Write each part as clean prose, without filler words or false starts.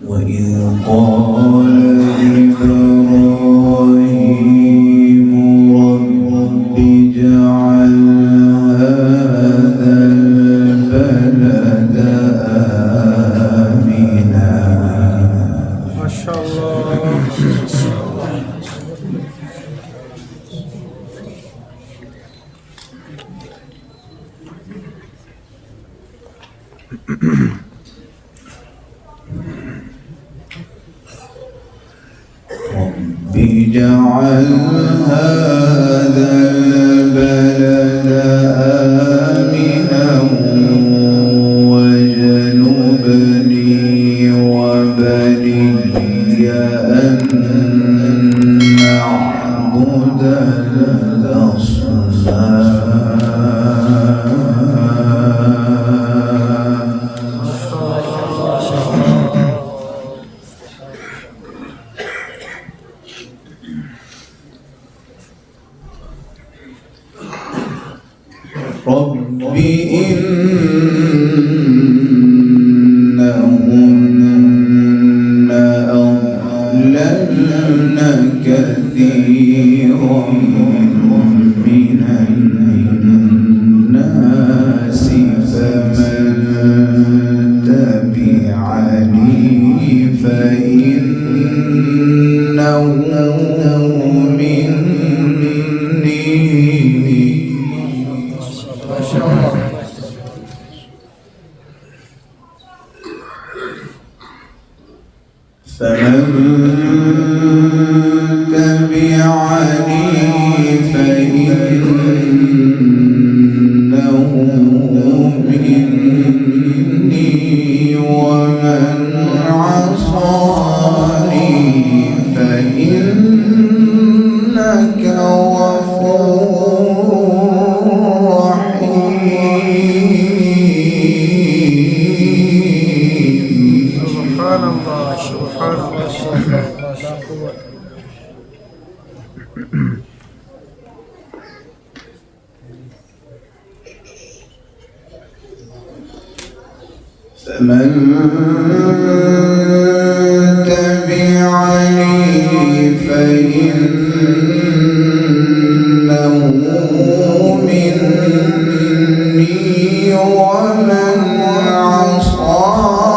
وإذ قال إبراهيم رب اجعل هذا البلد آمنا. ما شاء الله. رب اجعل هذا البلد آمنا واجنبني وبني أن نعبد رب إنهن أضللن كثيرا من الناس فمن تبعني فإنه مني. فمن تبعني فإنه مني ومن عصاني فإنك غفور رحيم. سبحان الله سبحان الله سبحان الله لا قوة. فمن تبعني فإنه مني ومن عصاني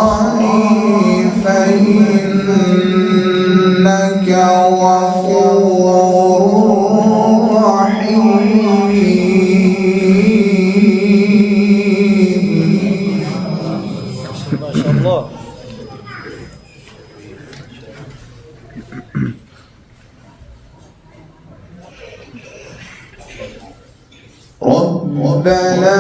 فإنك غفور رحيم. ما شاء الله. ربنا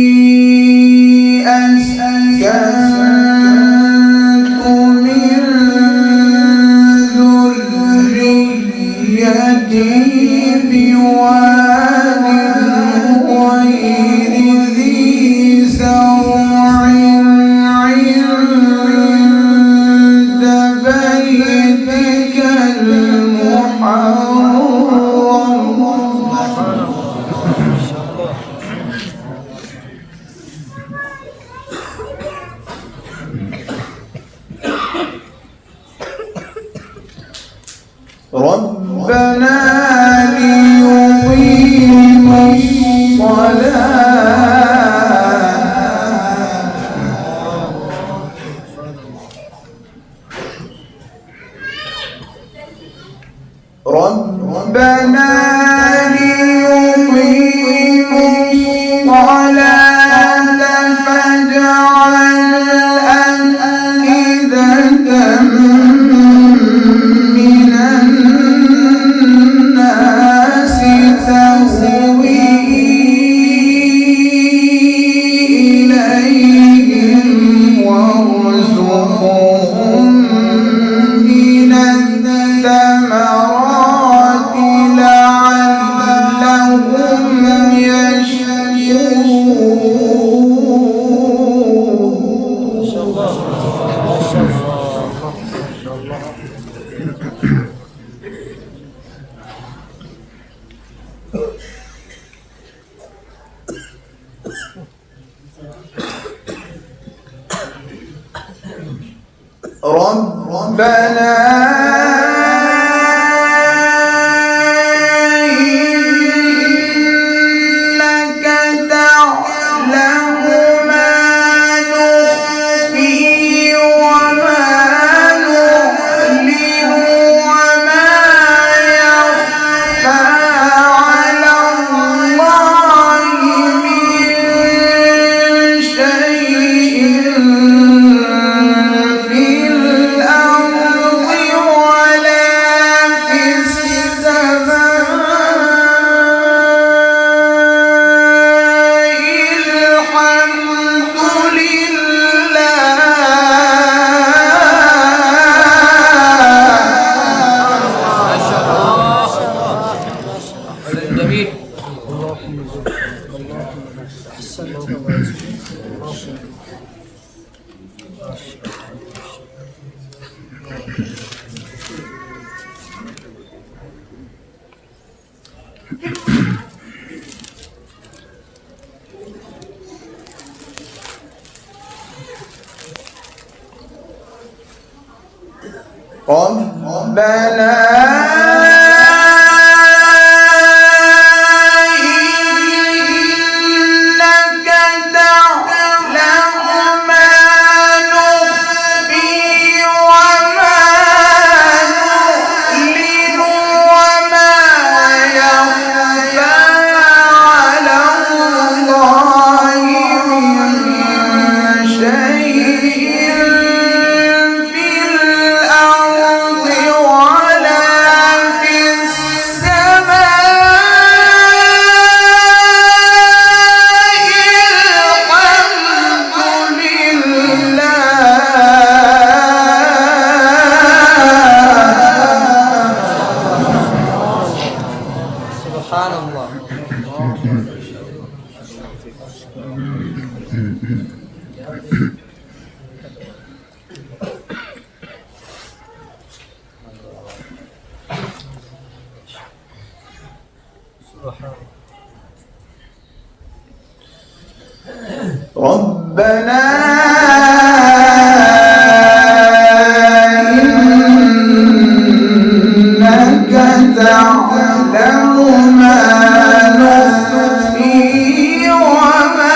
إني أسكنت من ذريتي بواد غير ذي زرع عند بيتك المحرم. ربنا ليقيموا الصلاة. ربنا ليقيموا الصلاة فاجعل أفئدة من ربنا ربنا إنك تعلم ما نخفي وما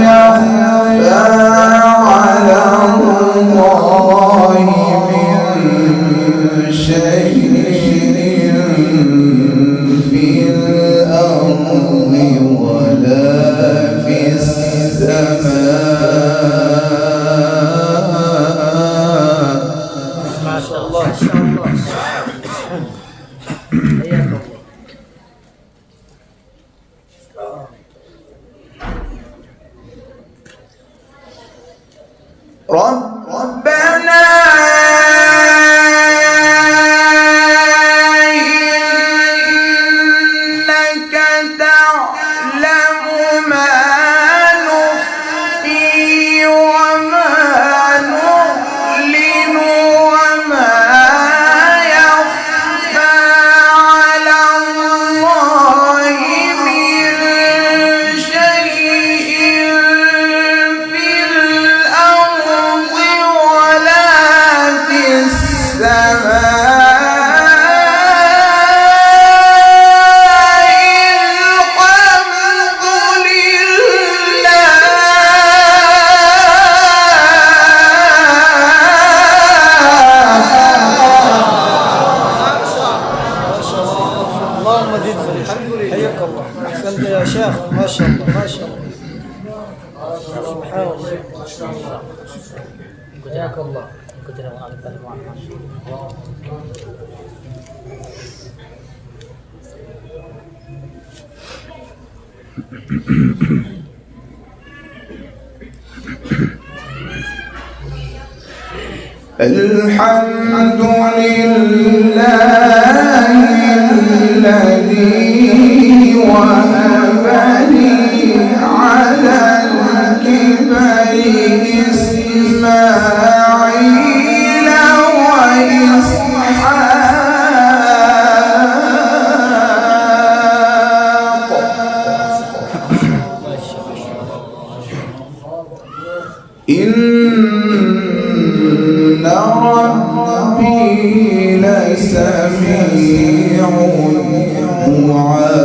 نعلن وما يخفى على الله من شيء في الأرض ولا في السماء. ما شاء الله ما شاء الله. حياكم ربنا إنك تعلم ما نخفي وما نعلن وما يخفى على الله من شيء في الأرض ولا في السماء. اللهم زد حياك الله. احسنت يا شيخ ما شاء الله ما شاء الله. سبحان الله. حياك الله. الحمد لله عالم